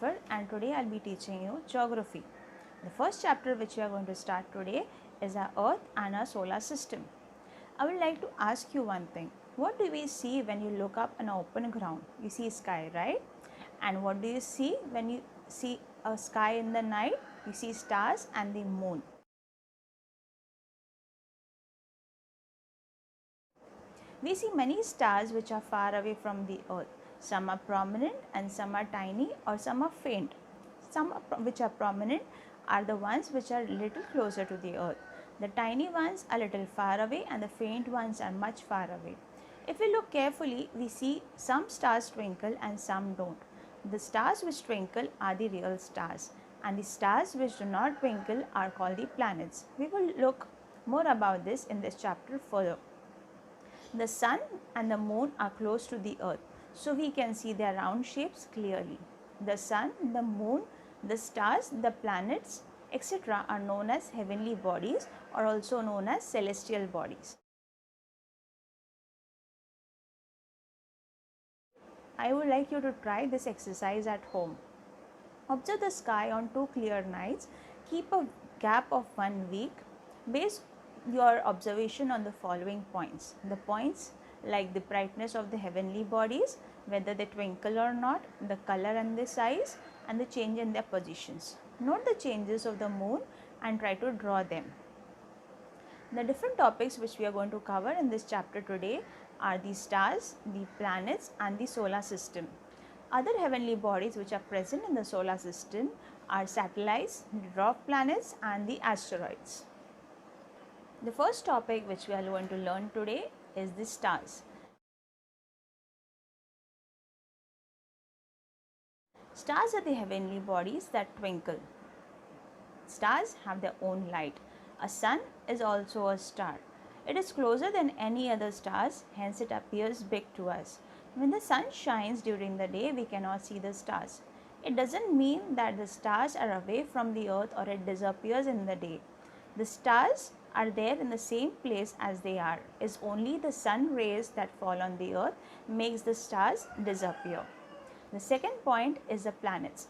Christopher and today I'll be teaching you geography. The first chapter which we are going to start today is our Earth and our solar system. I would like to ask you one thing. What do we see when you look up an open ground? You see sky, right? And what do you see when you see a sky in the night? You see stars and the moon. We see many stars which are far away from the earth. Some are prominent and some are tiny or some are faint. Some which are prominent are the ones which are little closer to the earth. The tiny ones are little far away and the faint ones are much far away. If we look carefully, we see some stars twinkle and some don't. The stars which twinkle are the real stars and the stars which do not twinkle are called the planets. We will look more about this in this chapter further. The sun and the moon are close to the earth, so we can see their round shapes clearly. The sun, the moon, the stars, the planets, etc. are known as heavenly bodies or also known as celestial bodies. I would like you to try this exercise at home. Observe the sky on 2 clear nights. Keep a gap of 1 week. Base your observation on the following points. The points like the brightness of the heavenly bodies, whether they twinkle or not, the color and the size, and the change in their positions. Note the changes of the moon and try to draw them. The different topics which we are going to cover in this chapter today are the stars, the planets, and the solar system. Other heavenly bodies which are present in the solar system are satellites, the dwarf planets, and the asteroids. The first topic which we are going to learn today is the stars. Stars are the heavenly bodies that twinkle. Stars have their own light. A sun is also a star. It is closer than any other stars, hence it appears big to us. When the sun shines during the day, we cannot see the stars. It doesn't mean that the stars are away from the earth or it disappears in the day. The stars are there in the same place as they are. It's only the sun rays that fall on the earth makes the stars disappear. The second point is the planets.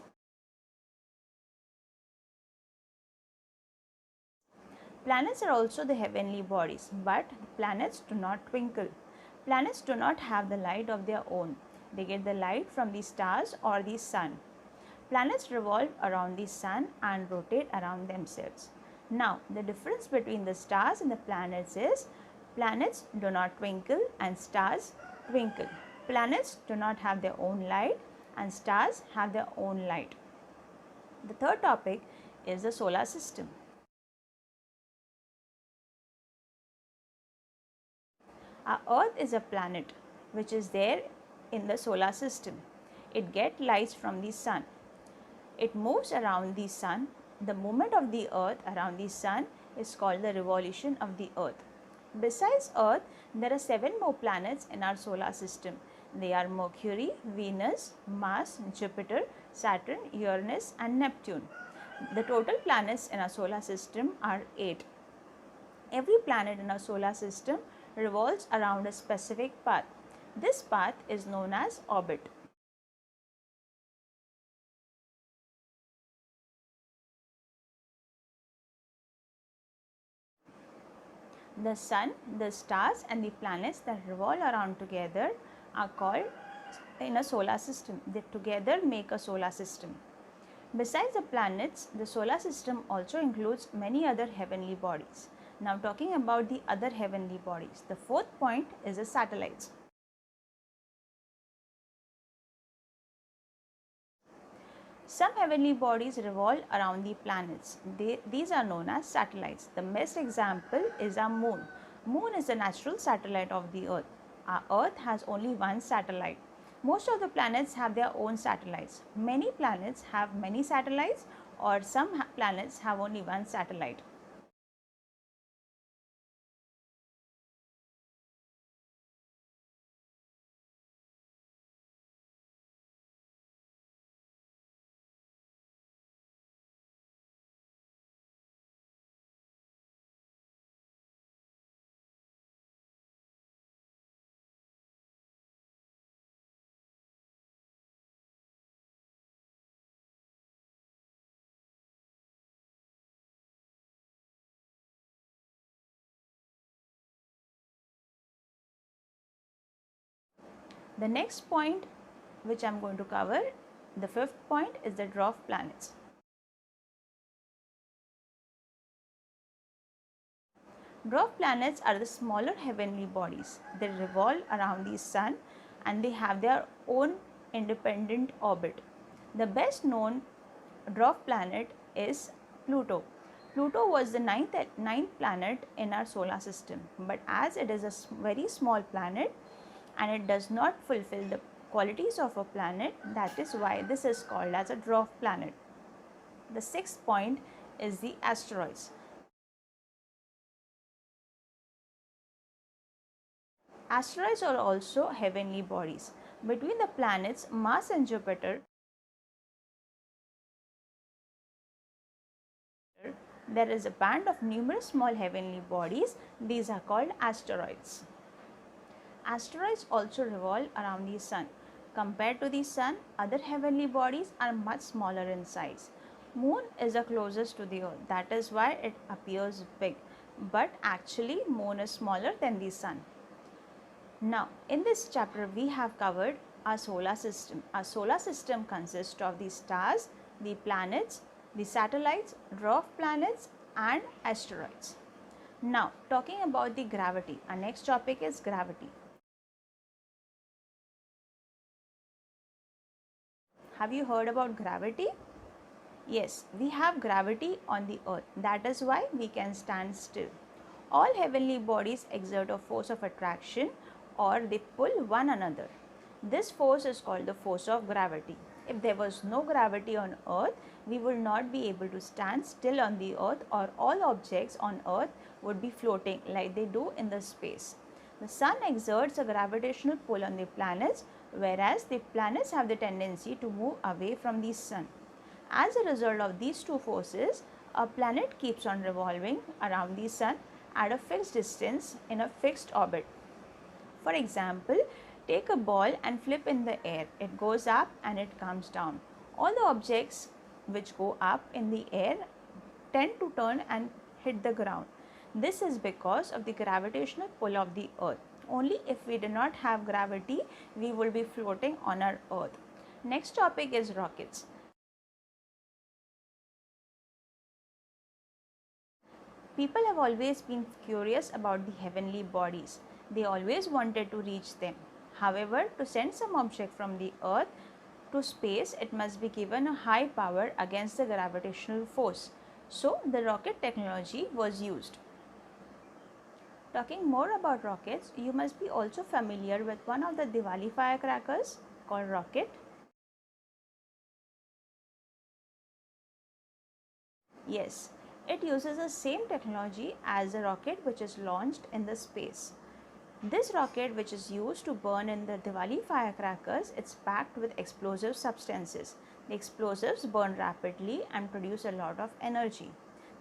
Planets are also the heavenly bodies, but planets do not twinkle. Planets do not have the light of their own. They get the light from the stars or the sun. Planets revolve around the sun and rotate around themselves. Now, the difference between the stars and the planets is planets do not twinkle and stars twinkle. Planets do not have their own light and stars have their own light. The third topic is the solar system. Our Earth is a planet which is there in the solar system. It gets lights from the sun. It moves around the sun. The movement of the earth around the sun is called the revolution of the earth. Besides Earth, there are 7 more planets in our solar system. They are Mercury, Venus, Mars, Jupiter, Saturn, Uranus and Neptune. The total planets in our solar system are 8. Every planet in our solar system revolves around a specific path. This path is known as orbit. The sun, the stars and the planets that revolve around together are called in a solar system. They together make a solar system. Besides the planets, the solar system also includes many other heavenly bodies. Now talking about the other heavenly bodies, the fourth point is the satellites. Some heavenly bodies revolve around the planets. These are known as satellites. The best example is our moon. Moon is a natural satellite of the earth. Our earth has only one satellite. Most of the planets have their own satellites. Many planets have many satellites or some planets have only one satellite. The next point which I am going to cover, the fifth point, is the dwarf planets. Dwarf planets are the smaller heavenly bodies. They revolve around the sun and they have their own independent orbit. The best known dwarf planet is Pluto. Pluto was the ninth planet in our solar system, but as it is a very small planet and it does not fulfill the qualities of a planet, that is why this is called as a dwarf planet. The sixth point is the asteroids. Asteroids are also heavenly bodies. Between the planets Mars and Jupiter, there is a band of numerous small heavenly bodies. These are called asteroids. Asteroids also revolve around the sun. Compared to the sun, other heavenly bodies are much smaller in size. Moon is the closest to the earth. That is why it appears big. But actually, moon is smaller than the sun. Now, in this chapter, we have covered our solar system. Our solar system consists of the stars, the planets, the satellites, dwarf planets, and asteroids. Now, talking about the gravity, our next topic is gravity. Have you heard about gravity? Yes, we have gravity on the earth. That is why we can stand still. All heavenly bodies exert a force of attraction or they pull one another. This force is called the force of gravity. If there was no gravity on earth, we would not be able to stand still on the earth, or all objects on earth would be floating like they do in the space. The sun exerts a gravitational pull on the planets, whereas the planets have the tendency to move away from the sun. As a result of these two forces, a planet keeps on revolving around the sun at a fixed distance in a fixed orbit. For example, take a ball and flip in the air. It goes up and it comes down. All the objects which go up in the air tend to turn and hit the ground. This is because of the gravitational pull of the earth. Only if we do not have gravity, we will be floating on our earth. Next topic is rockets. People have always been curious about the heavenly bodies. They always wanted to reach them. However, to send some object from the earth to space, it must be given a high power against the gravitational force. So, the rocket technology was used. Talking more about rockets, you must be also familiar with one of the Diwali firecrackers called rocket. Yes, it uses the same technology as a rocket which is launched in the space. This rocket, which is used to burn in the Diwali firecrackers, it's packed with explosive substances. The explosives burn rapidly and produce a lot of energy.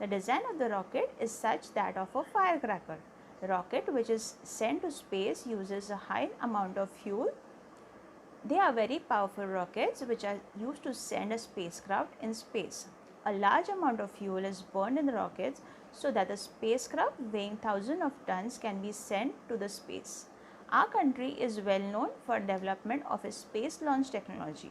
The design of the rocket is such that of a firecracker. The rocket which is sent to space uses a high amount of fuel. They are very powerful rockets which are used to send a spacecraft in space. A large amount of fuel is burned in the rockets so that the spacecraft weighing thousands of tons can be sent to the space. Our country is well known for development of a space launch technology.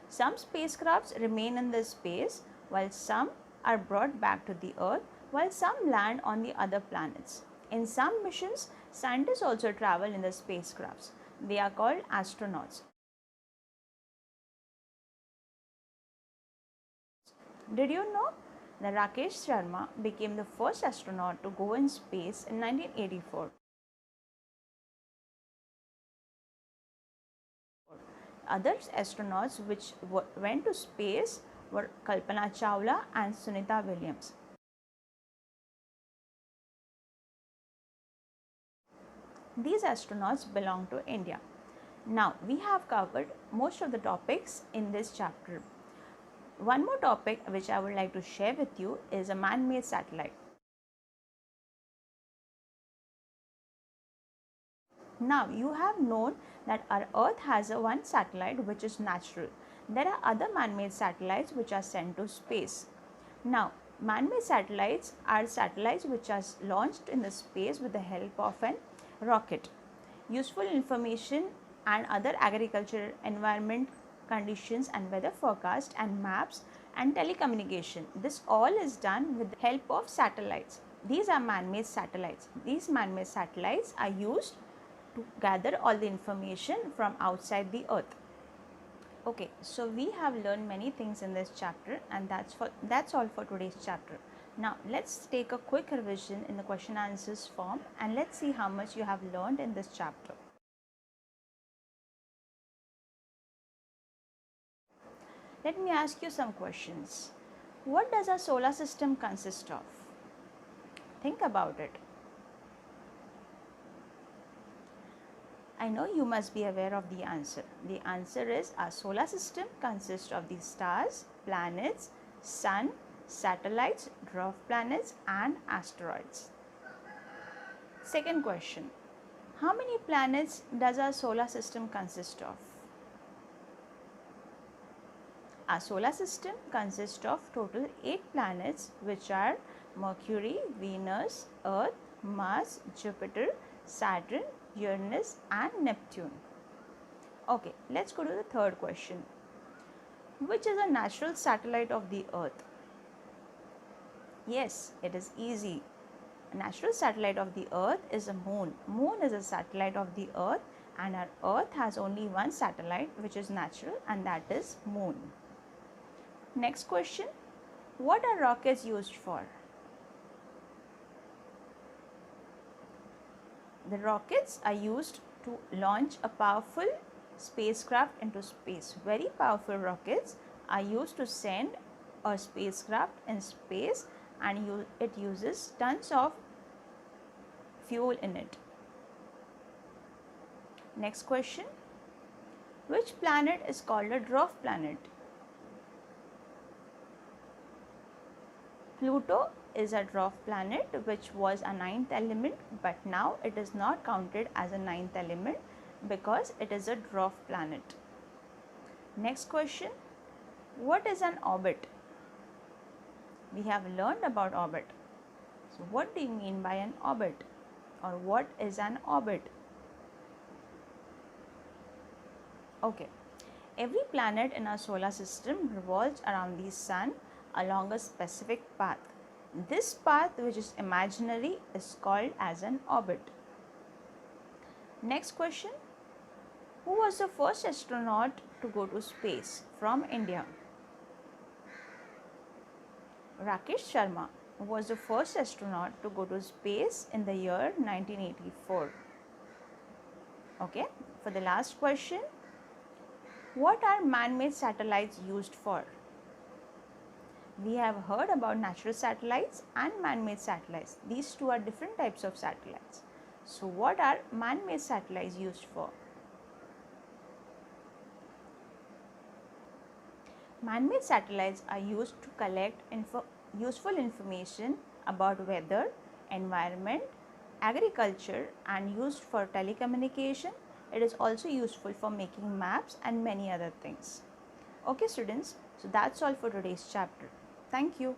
Some spacecrafts remain in the space while some are brought back to the earth, while some land on the other planets. In some missions, scientists also travel in the spacecrafts. They are called astronauts. Did you know that Rakesh Sharma became the first astronaut to go in space in 1984? Other astronauts which went to space were Kalpana Chawla and Sunita Williams. These astronauts belong to India. Now, we have covered most of the topics in this chapter. One more topic which I would like to share with you is a man-made satellite. Now, you have known that our Earth has one satellite which is natural. There are other man-made satellites which are sent to space. Now, man-made satellites are satellites which are launched in the space with the help of an rocket. Useful information and other agricultural environment conditions and weather forecast and maps and telecommunication. This all is done with the help of satellites. These are man-made satellites. These man-made satellites are used to gather all the information from outside the earth. Okay, so we have learned many things in this chapter, and that's all for today's chapter. Now let's take a quick revision in the question answers form, and let's see how much you have learned in this chapter. Let me ask you some questions. What does a solar system consist of? Think about it. I know you must be aware of the answer. The answer is our solar system consists of the stars, planets, sun, satellites, dwarf planets and asteroids. Second question. How many planets does our solar system consist of? Our solar system consists of total 8 planets, which are Mercury, Venus, Earth, Mars, Jupiter, Saturn, Uranus and Neptune. Okay, let's go to the third question. Which is a natural satellite of the Earth? Yes, it is easy. A natural satellite of the Earth is a moon. Moon is a satellite of the Earth, and our Earth has only one satellite which is natural, and that is moon. Next question. What are rockets used for? The rockets are used to launch a powerful spacecraft into space. Very powerful rockets are used to send a spacecraft in space, and it uses tons of fuel in it. Next question. Which planet is called a dwarf planet? Pluto is a dwarf planet which was a 9th element, but now it is not counted as a 9th element because it is a dwarf planet. Next question. What is an orbit? We have learned about orbit. So what do you mean by an orbit, or what is an orbit? Okay. Every planet in our solar system revolves around the sun along a specific path. This path, which is imaginary, is called as an orbit. Next question. Who was the first astronaut to go to space from India? Rakesh Sharma was the first astronaut to go to space in the year 1984. Okay, for the last question. What are man-made satellites used for? We have heard about natural satellites and man-made satellites. These two are different types of satellites. So what are man-made satellites used for? Man-made satellites are used to collect useful information about weather, environment, agriculture, and used for telecommunication. It is also useful for making maps and many other things. Okay students, so that's all for today's chapter. Thank you.